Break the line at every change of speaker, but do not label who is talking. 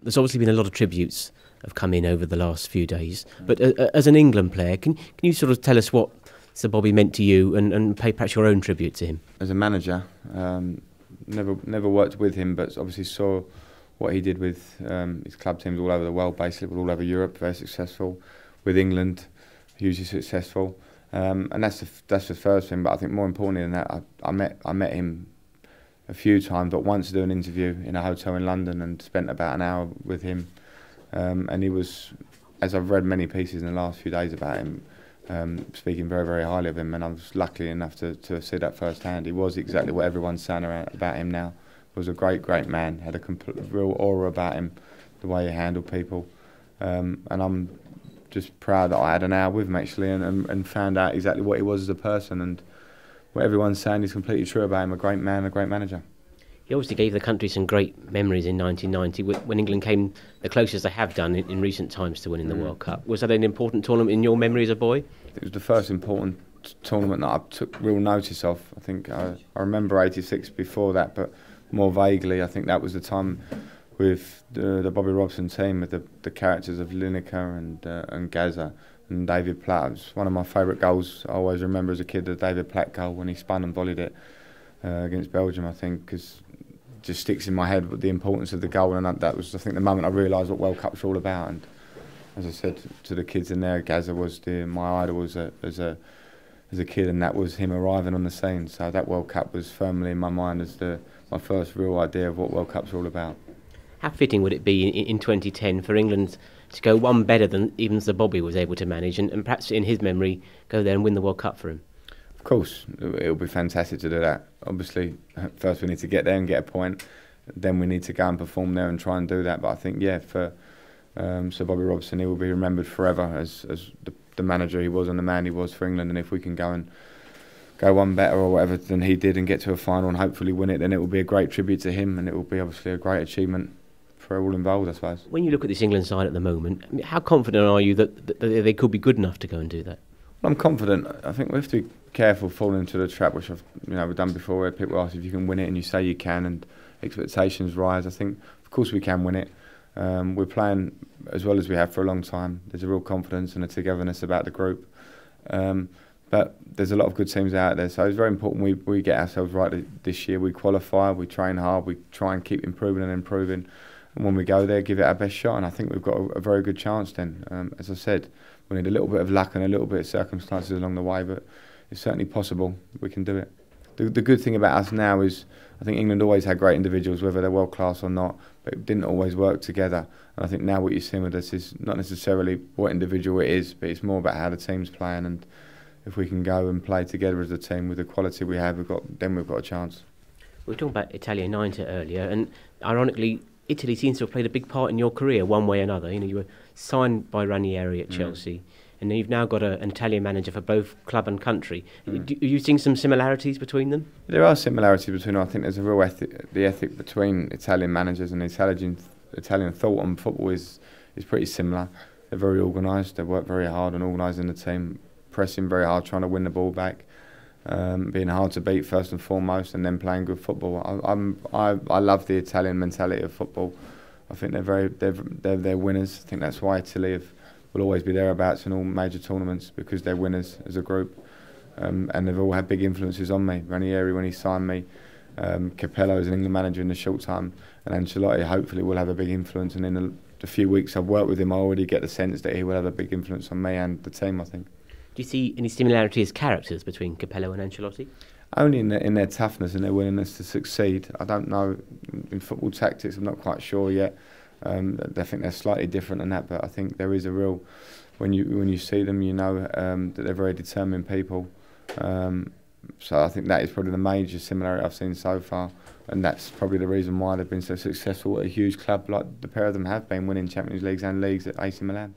There's obviously been a lot of tributes have come in over the last few days. But as an England player, can you sort of tell us what Sir Bobby meant to you and pay perhaps your own tribute to him?
As a manager, never worked with him, but obviously saw what he did with his club teams all over the world, basically all over Europe, very successful. With England, hugely successful. And that's the first thing. But I think more importantly than that, I met him a few times, but once to do an interview in a hotel in London and spent about an hour with him. And he was, as I've read many pieces in the last few days about him, speaking very, very highly of him, and I was lucky enough to see that firsthand. He was exactly what everyone's saying about him now. Was a great, great man, had a real aura about him, the way he handled people. And I'm just proud that I had an hour with him actually and found out exactly what he was as a person, and what everyone's saying is completely true about him. A great man, a great manager.
He obviously gave the country some great memories in 1990 when England came the closest they have done in recent times to winning the World Cup. Was that an important tournament in your memory as a boy?
It was the first important tournament that I took real notice of. I think I remember '86 before that, but more vaguely, I think that was the time with the Bobby Robson team, with the characters of Lineker and Gaza and David Platt. It was one of my favourite goals I always remember as a kid, the David Platt goal when he spun and volleyed it against Belgium, I think, because it just sticks in my head with the importance of the goal, and that was, I think, the moment I realised what World Cups were all about. And as I said to the kids in there, Gaza was my idol as a kid, and that was him arriving on the scene. So that World Cup was firmly in my mind as my first real idea of what World Cups are all about.
How fitting would it be in 2010 for England to go one better than even Sir Bobby was able to manage, and perhaps in his memory go there and win the World Cup for him?
Of course, it'll be fantastic to do that. Obviously, first we need to get there and get a point. Then we need to go and perform there and try and do that. But I think, yeah, for Sir Bobby Robson, he will be remembered forever as the manager he was and the man he was for England. And if we can go one better or whatever than he did and get to a final and hopefully win it, then it will be a great tribute to him, and it will be obviously a great achievement for all involved, I suppose.
When you look at this England side at the moment, I mean, how confident are you that they could be good enough to go and do that?
Well, I'm confident. I think we have to be careful falling into the trap, which we've done before, where people ask if you can win it and you say you can, and expectations rise. I think, of course, we can win it. We're playing as well as we have for a long time. There's a real confidence and a togetherness about the group. But there's a lot of good teams out there, so it's very important we get ourselves right this year. We qualify, we train hard, we try and keep improving. And when we go there, give it our best shot, and I think we've got a very good chance then. As I said, we need a little bit of luck and a little bit of circumstances along the way, but it's certainly possible we can do it. The good thing about us now is I think England always had great individuals, whether they're world class or not, but it didn't always work together. And I think now what you're seeing with us is not necessarily what individual it is, but it's more about how the team's playing, and if we can go and play together as a team with the quality we have, we've got a chance.
We were talking about Italia 90 earlier, and ironically, Italy seems to have played a big part in your career, one way or another. You know, you were signed by Ranieri at Chelsea, and then you've now got an Italian manager for both club and country. Are you seeing some similarities between them? There
are similarities between them. I think there's a real ethic between Italian managers, and Italian thought on football is pretty similar. They're very organised. They work very hard on organising the team, pressing very hard, trying to win the ball back. Being hard to beat first and foremost, and then playing good football. I love the Italian mentality of football. I think they're winners. I think that's why Italy will always be thereabouts in all major tournaments, because they're winners as a group, and they've all had big influences on me. Ranieri when he signed me, Capello as an England manager in the short time, and Ancelloti hopefully will have a big influence. And in the few weeks I've worked with him, I already get the sense that he will have a big influence on me and the team, I think.
Do you see any similarity as characters between Capello and Ancelloti?
Only in their toughness and their willingness to succeed. I don't know, in football tactics I'm not quite sure yet. I think they're slightly different than that, but I think there is a real, when you see them, you know that they're very determined people. So I think that is probably the major similarity I've seen so far, and that's probably the reason why they've been so successful at a huge club like the pair of them have been, winning Champions Leagues and leagues at AC Milan.